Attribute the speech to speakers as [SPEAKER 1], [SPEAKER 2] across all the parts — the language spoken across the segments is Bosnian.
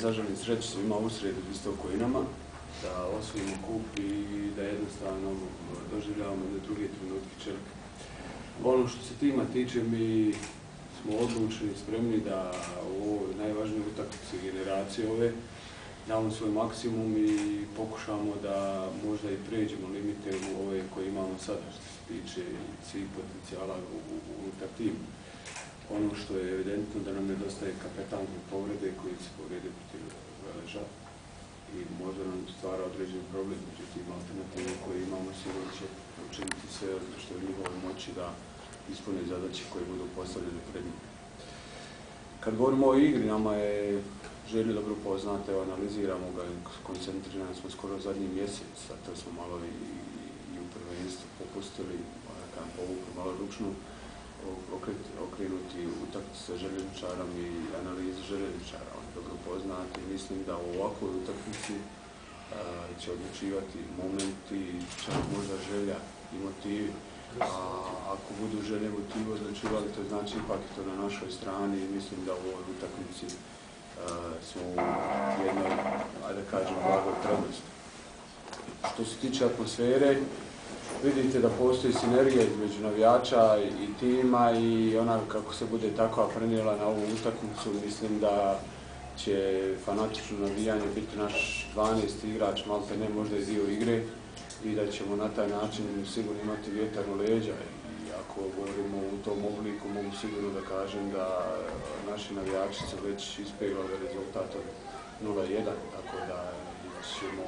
[SPEAKER 1] zaželim sreću svima u srijedu isto koji nama, da osvojimo kup i da jednostavno doživljavamo na druge trenutke čelike. Ono što se tima tiče, mi smo odlučni i spremni da u ovoj najvažnijoj utakmici generacije ove damo svoj maksimum i pokušamo da možda i pređemo limite u ove koje imamo sada što se tiče svih potencijala unutar tima. Ono što je evidentno da nam nedostaje kapetanke povrede koji se povrede protiv Veleža i možda nam stvara određen problem, međutim alternative koje imamo sigurno će učiniti sve što je u njihovoj moći da ispune zadaće koje budu postavljene pred njim. Kad govorimo o igri, nama je želju dobro poznate, analiziramo ga, koncentrirani smo skoro zadnji mjesec, a to smo malo i u prvenstvu popustili, povukli malo ručnu, okrenuti utakmicu sa željezničarom i analizu željezničara. On dobro poznati i mislim da u ovakvoj utakmici će odlučivati momenti, čak možda želja i motivi. A ako budu želje motivi odlučivali, to znači ipak je to na našoj strani i mislim da u ovoj utakmici smo u jednoj, ajde da kažem, blagoj prednosti. Što se tiče atmosfere, vidite da postoji sinergija između navijača i tima i ona kako se bude takva prenijela na ovu utakmicu, mislim da će fanatično navijanje biti naš 12. igrač, malte ne možda i dio igre i da ćemo na taj način sigurno imati vjetar u leđa. I ako govorimo u tom obliku, mogu sigurno da kažem da naši navijači su već ispeglali rezultat od 0-1, tako da ćemo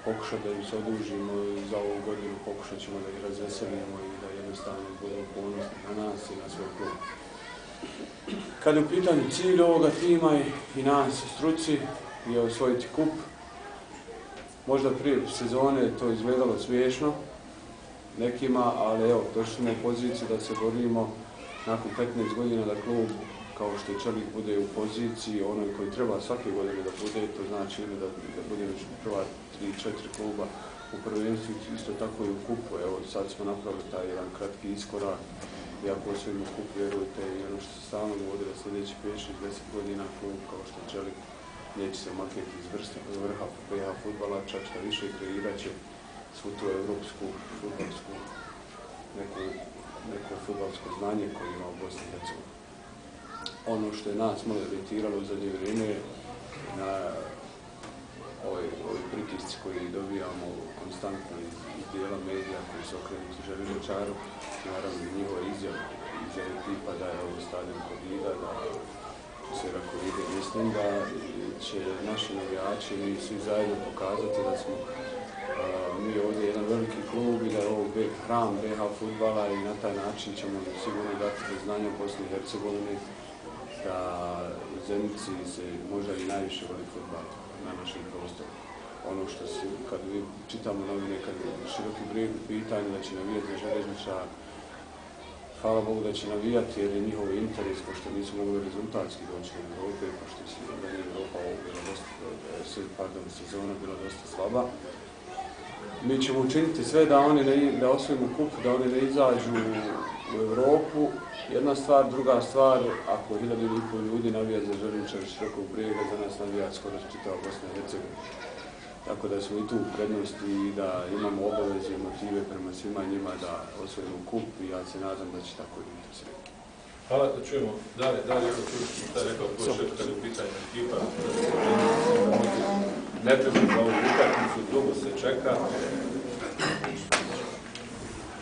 [SPEAKER 1] pokušati da im se odužimo za ovu godinu, pokušat ćemo da ih razveselimo i da jednostavno budemo ponosni na nas i na svoj klub. Kad je u pitanju cilj ovoga tima i nas u struci je osvojiti kup. Možda prije sezone to izgledalo smiješno nekima, ali evo, došli smo u poziciju da se borimo nakon 15 godina da klub, kao što i Čelik bude u poziciji, onoj koji treba svake godine da bude, to znači ili da bude već prva 3-4 kluba u prvenstvu, isto tako i u kupu. Evo, sad smo napravili taj jedan kratki iskorak i ako osvojimo kup, vjerujte, i ono što se stalno govori da sljedeći 5-6-10 godina klub kao što je Čelik neće se maknuti iz vrha BiH fudbala, čak što više kreirat će svu tu evropsku fudbalsku neko fudbalsko znanje koje ima u Bosni i Hercegovini. Ono što je nas malo iritiralo u zadnje vrijeme na ovi pritisci koji dobijamo konstantno iz dijela medija koji su okrenuti željezničaru, naravno njihova izjava tipa da je ovo stadion Kovida, da se rakovide. Mislim da će naši navijači i svi zajedno pokazati da smo mi ovdje jedan veliki klub i da je ovo hram BiH fudbala i na taj način ćemo sigurno dati do znanja u Bosni i Hercegovini da u Zenici se možda i najviše voli fudbal na našem prostoru. Ono što se, kad čitamo novine, kad široki brijeg u pitanju da će navijati za željezničar, hvala Bogu da će navijati jer je njihov interes, pošto nisu mogli rezultatski doći u Europe, pošto je Europa sezona bila dosta slaba. Mi ćemo učiniti sve da osvojimo kup, da oni ne izađu u Europu. Jedna stvar, druga stvar, ako 1500 ljudi navija za željezničar širokog brijega, za nas navija skoro čitava Bosna i Hercegovina. Tako da smo i tu u prednosti i da imamo obaveze i motive prema svima njima da osvojimo kup i ja se nadam da će tako i biti sve.
[SPEAKER 2] Hvala, da čujemo. Dalje, šta je rekao tvoj šef kad je u pitanju ekipa, ne treba za ovu utakmicu, dugo se čeka.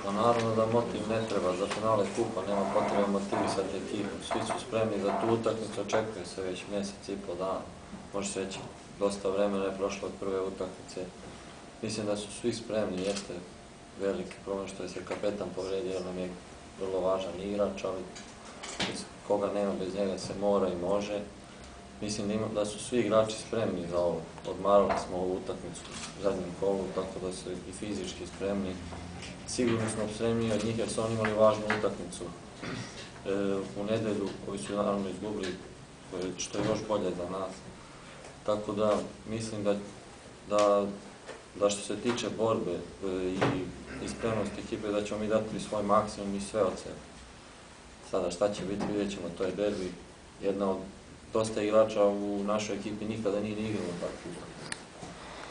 [SPEAKER 3] Pa naravno da motiv ne treba, za finale kupa nema potrebe motivisati ekipu. Svi su spremni za tu utakmicu, očekuje se već mjesec i pol dana. Može se reći, dosta vremena je prošlo od prve utakmice. Mislim da su svi spremni, jeste veliki problem što je se kapetan povredio, jer nam je vrlo važan igrač, ali koga nema bez njega se mora i može. Mislim da su svi igrači spremni za ovo. Odmarali smo ovu utakmicu u zadnjem kolu, tako da su i fizički spremni. Sigurno smo spremni od njih jer su oni imali važnu utakmicu u nedjelju koju su naravno izgubili, što je još bolje za nas. Tako da mislim da što se tiče borbe i spremnosti ekipe, da ćemo mi dati svoj maksimum i sve od sebe. Sada šta će biti, vidjet ćemo, to je derbi, jedna od dosta igrača u našoj ekipi nikada nije ni igralo takvu utakmicu.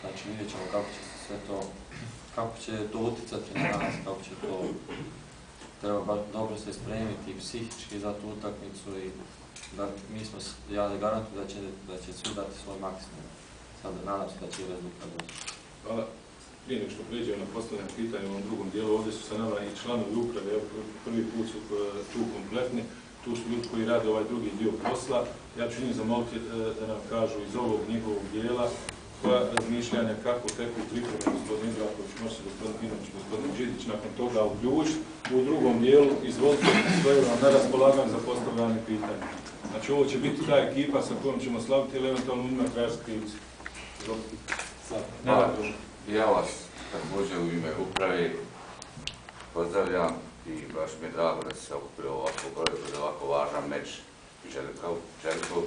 [SPEAKER 3] Znači vidjet ćemo kako će sve to, kako će to utjecati na nas, kako će to, treba baš dobro se spremiti psihički za tu utakmicu i da mi smo, ja garantujem da će svi dati svoj maksimum. Sad nadam se da će rezultat doći.
[SPEAKER 2] Hvala. Prije nego što prijeđemo na postavljanje pitanja u ovom drugom dijelu, ovdje su sa nama i članovi uprave, evo prvi put su tu kompletni, tu su ljudi koji rade ovaj drugi dio posla. Ja ću njih zamoliti da nam kažu iz ovog njihovog dijela koja razmišljanja kako teku pripreme gospodin Ibraković, može se gospodin Pinović, gospodin Đidić nakon toga uključiti. U drugom dijelu izvolite, stoji vam na raspolaganju za postavljanje pitanja. Znači ovo će biti ta ekipa sa kojom ćemo slaviti ili eventualno ima krajarski krivci.
[SPEAKER 4] Ja vas također u ime uprave pozdravljam i baš mi je drago da se okupilo ovako broj za ovako važan meč Željkov.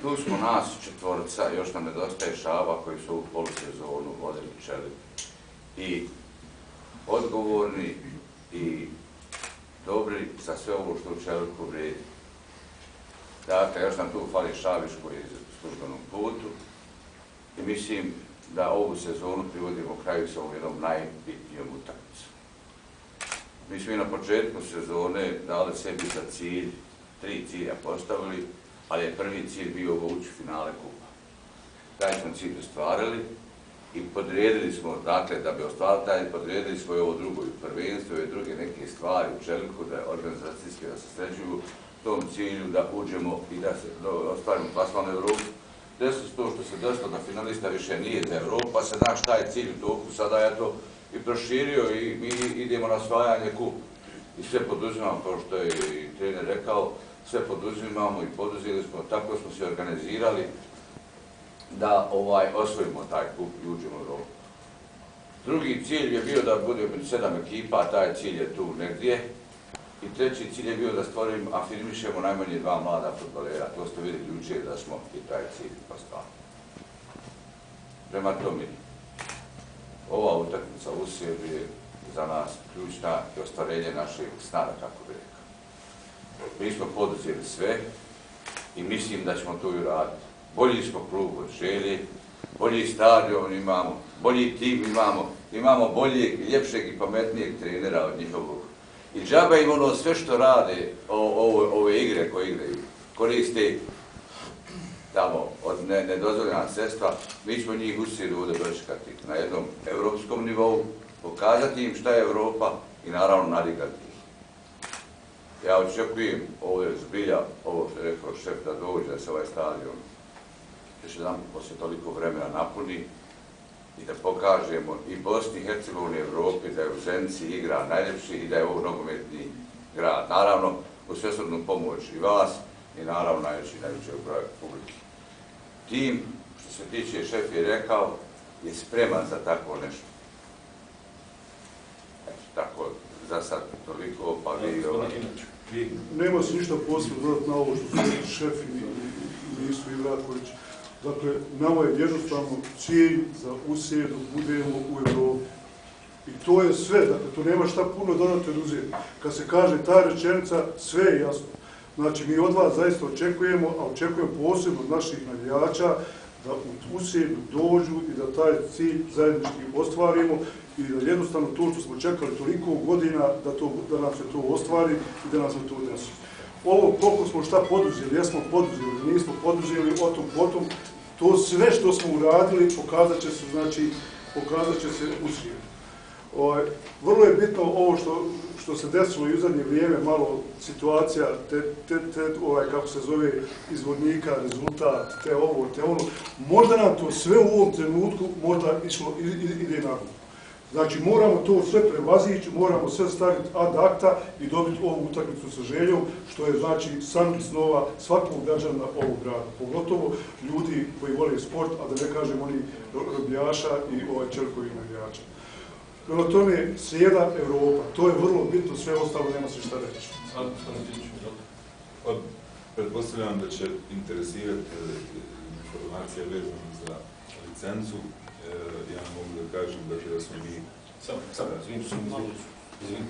[SPEAKER 4] Tu smo nas četvorica, još nam nedostaje Šaba koji su u polusezonu vodili Čelik. I odgovorni i dobri za sve ovo što u Čeliku vredi. Dakle, još nam tu fali Šabić koji je u službenom putu i mislim da ovu sezonu privodimo kraju sa ovom jednom najbitnijom utakmicom. Mi smo i na početku sezone dali sebi za cilj, 3 cilja postavili, ali je prvi cilj bio ući u finale kupa. Taj smo cilj ostvarili i podredili smo, dakle, da bi ostvarili taj, podredili smo i ovo drugo i prvenstvo i druge neke stvari u Čeliku, da je organizacijski da se sređuju tom cilju, da uđemo i da se ostvarimo plasman u Evropu. Desilo se to što se desilo da finalista više nije za Evropu, pa se zna šta je cilj u toku, sada ja to i proširio i mi idemo na osvajanje kupa. I sve poduzimamo, kao što je i trener rekao, sve poduzimamo i poduzeli smo, tako smo se organizirali da osvojimo taj kup i uđemo u Evropu. Drugi cilj je bio da bude 7 ekipa, taj cilj je tu negdje. I treći cilj je bio da afirmišemo najmanje 2 mlada fudbalera. To ste vidjeli jučer da smo i taj cilj ostvarili. Prema tome, ova utakmica u sebi je za nas ključna i ostvarenje našeg snada, kako bi rekao. Mi smo poduzeli sve i mislim da ćemo to i uraditi. Bolji smo klub od Želje, bolji stadion imamo, bolji tim imamo boljeg, ljepšeg i pametnijeg trenera od njihovog. I džaba im ono sve što rade ove igre koje igraju, koriste tamo od nedozvoljena sredstva, mi ćemo njih u Siriju ovdje dočekati na jednom evropskom nivou, pokazati im šta je Evropa i naravno nadigati ih. Ja očekujem ovdje zbilja, ovo što je rekao šef, da dođe da se ovaj stadion još jedan poslije toliko vremena napuni i da pokažemo i Bosni i Hercegovini i Evropi da je u Zenici igra najljepši i da je ovo nogometni grad. Naravno, u svesrdnu pomoć i vas i naravno najveći broj publike. Tim, što se tiče, šef je rekao, je spreman za tako nešto. Tako, za sad toliko, pa vi...
[SPEAKER 5] Nema se ništa posebno dodati na ovo što su šef i Misu Ibraković. Dakle, nama je jednostavno cilj za u srijedu budemo u Evropi. I to je sve, dakle, to nema šta puno dodati od uzeti. Kad se kaže ta rečenica, sve je jasno. Znači, mi od vas zaista očekujemo, a očekujemo posebno od naših navijača, da u srijedu dođu i da taj cilj zajednički ostvarimo i da jednostavno to što smo čekali toliko godina, da nam se to ostvari i da nam se to desi. Ovo koliko smo šta poduzeli, jesmo poduzeli, nismo poduzeli, o tom potom, to sve što smo uradili pokazat će se, znači, u srijedu. Vrlo je bitno ovo što se desilo i u zadnje vrijeme, malo situacija, kako se zove, izvodnika, rezultat, te ovo, te ono. Možda nam to sve u ovom trenutku možda ide na ruku. Znači, moramo to sve prevazići, moramo sve staviti ad acta i dobiti ovu utakmicu sa Željom, što je, znači, san snova svakog građana ovog grada. Pogotovo ljudi koji vole sport, a da ne kažem oni robljaša i Čelikovih navijača. Prema tome, srijeda Evropa, to je vrlo bitno, sve ostalo nema se šta reći.
[SPEAKER 6] Pretpostavljam da će interesirati informacija vezana za licencu. Ja mogu da kažem da smo mi...
[SPEAKER 2] Samo, izvim.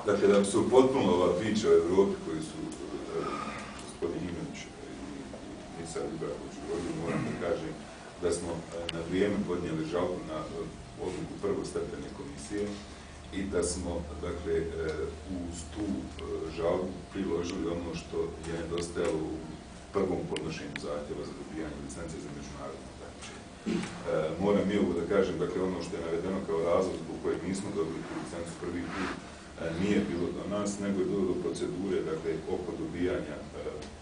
[SPEAKER 6] Dakle, da bi se upotpunila ova priča o Evropi koju su gospodin Ivanić i Mica Libraković govorili, moram da kažem da smo na vrijeme podnijeli žalbu na odluku prvostepene komisije i da smo, dakle, uz tu žalbu priložili ono što je nedostajalo u prvom podnošenju zahtjeva za dobijanje licence za međunarodno takmičenje. Moram i ovo da kažem, dakle, ono što je navedeno kao razlog zbog kojeg nismo dobili tu licencu prvi put, nije bilo do nas, nego je bilo do procedure, dakle, oko dobijanja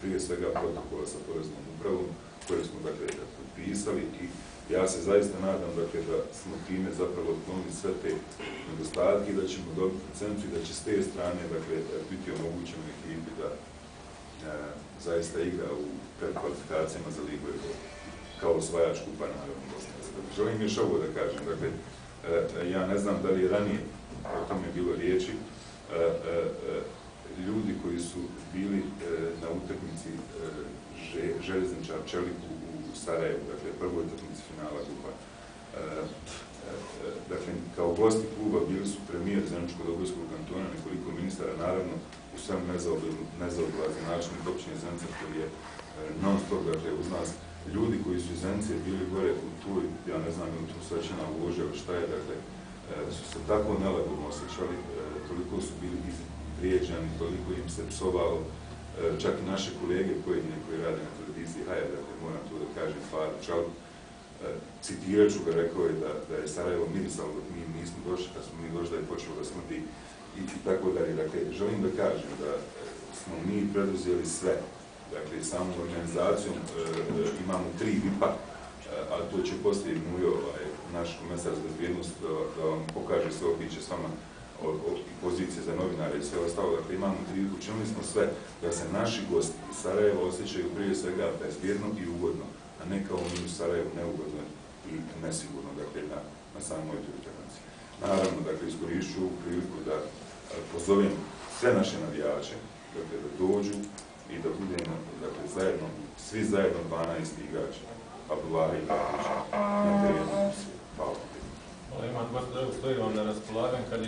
[SPEAKER 6] prije svega protokola sa poreznom upravom, koje smo, dakle, potpisali i ja se zaista nadam, dakle, da smo time zapravo otklonili sve te nedostatke i da ćemo dobiti licencu i da će s te strane, dakle, biti omogućeno ekipi da zaista igra u predkvalifikacijama za Ligu Evrope kao osvajač kupa naravno Bosne i Hercegovine. Želim još ovo da kažem, dakle, ja ne znam da li je ranije o tome bilo riječi, ljudi koji su bili na utakmici Željezničar Čeliku u Sarajevu, dakle, prvoj utakmici finala kupa, dakle, kao gosti kluba bili su premijer Zeničko-Dobojskog kantona, nekoliko ministara, naravno, u svem nezaobilazni načelnik općine Zenica koji je non stop, dakle, uz nas, ljudi koji su iz Zenice bili gore u toj, ja ne znam, u tu svećena uložila šta je, dakle, su se tako nelagodno osjećali, toliko su bili izvrijeđani, toliko im se psovalo, čak i naše kolege pojedine koji rade na televiziji HR, dakle, moram tu da kažem, Faru Čalk, citirat ću ga, rekao je da je Sarajevo mirisalo dok mi nismo došli, kad smo mi došli da je počelo da smrdi i tako dalje. Dakle, želim da kažem da smo mi preduzeli sve, dakle, samom organizacijom imamo 3 VIP-a, a to će poslije Mujo, naš komesar za bezbjednost, da vam pokaže sve običe s vama od pozicije za novinare i sve ostalo. Dakle, imamo 3 VIP-a, učinili smo sve da se naši gosti iz Sarajeva osjećaju prije svega bezbjedno i ugodno, a ne kao mi u Sarajevu neugodno i nesigurno, dakle, na samoj toj utakmici. Naravno, dakle, iskorišću ovu priliku da pozovem sve naše navijače, dakle, da dođu i da budemo, dakle, zajedno, svi zajedno 12 igrača, Abdullaha Ibrahimovića na terenu. Hvala.
[SPEAKER 2] Hvala, imam, gospodin, stojim vam na raspolaganju kad